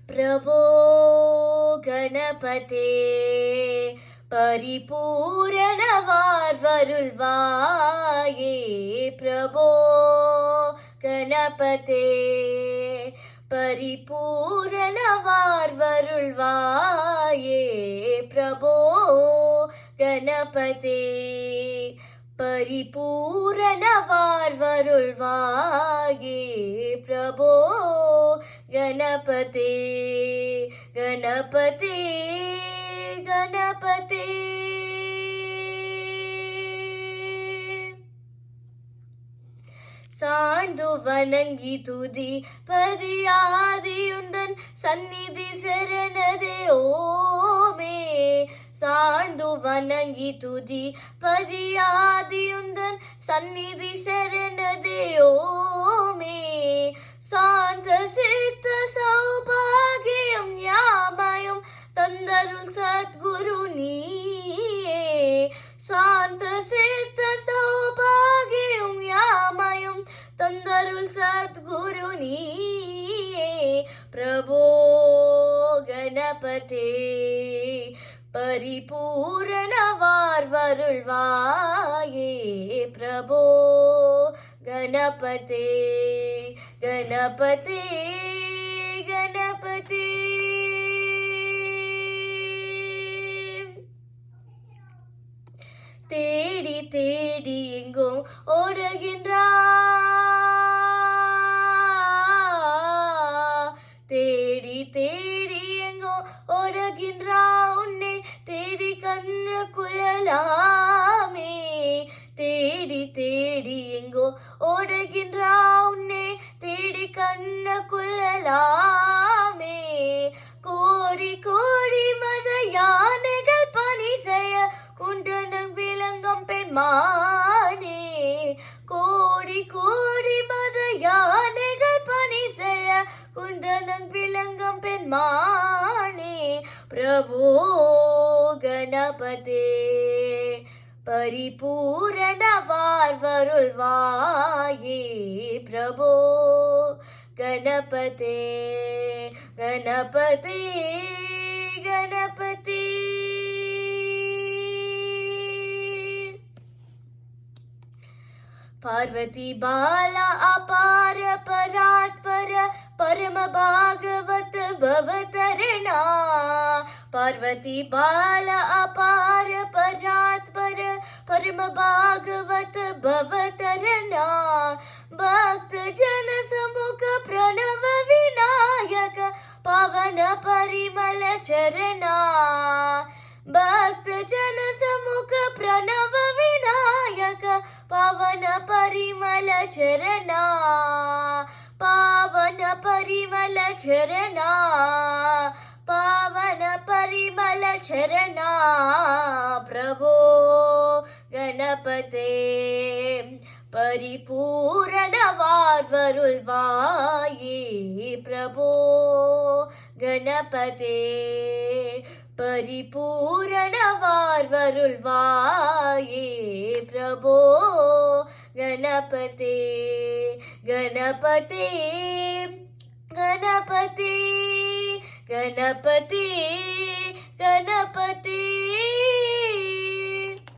प्रभो गणपते परिपूरणवार्वरुள்வாயே प्रभो गणपते परिपूरणवार्वरुள்வாயே प्रभो गणपते परिपूरणवार्वरुள்வாயே प्रभो गणपते गणपते गणपते சாண்டு வணங்கி துதி பதியாதியுந்தன் சந்நிதி சரணதே ஓமே சாண்டு வணங்கி துதி பதியாதியுந்தன் சந்நிதி சரணதே ஓமே சாந்த சித்த சௌபாகியம் யாமயம் தந்தருள் சத்குரு நீயே சாந்த சித்த சௌபாகியம் யாமயம் தந்தருள் சத்குரு நீயே பிரபோ கணபதே परिपूरणवार्वरुள்வாயே प्रभो गणपते गणपते गणपते தேடி தேடி எங்கும் ஓடுகின்றார் தேடி தேடி எங்கோ ஓடுகின்றார் உன்னை தேடி கண்ணு குழலாமே தேடி தேடி எங்கோ ஓடுகின்றார் உன்னை தேடி கண்ணு குழலாமே கோடி கோடி மத யானைகள் பணி செய்ய குண்டனம் விளங்கும் பெண்மானே கோடி கோடி மத யானைகள் பணி செய்ய குண்டனம் விளங்கும் பெண்மானே பிரபோ கணபதே परिपूरणवार्वरुள்வாயே பிரபோ गणपते गणपते गणपते पार्वती बाला अपार परात्पर परम भागवत भवतरणा पार्वती बाला अपार परात्पर परम भागवत भवतरणा भक्त जन समुख प्रणव विनायक पवन परिमल चरणा भक्त जन समुख प्रणव विनायक पवन परिमल चरणा पावन परिमल चरणा पावन परिमल चरणा प्रभो गणपते परिपूरणवार्वरुள்வாயே प्रभो गणपते परिपूरणवार्वरुள்வாயே प्रभो गणपते गणपते गणपते गणपते गणपते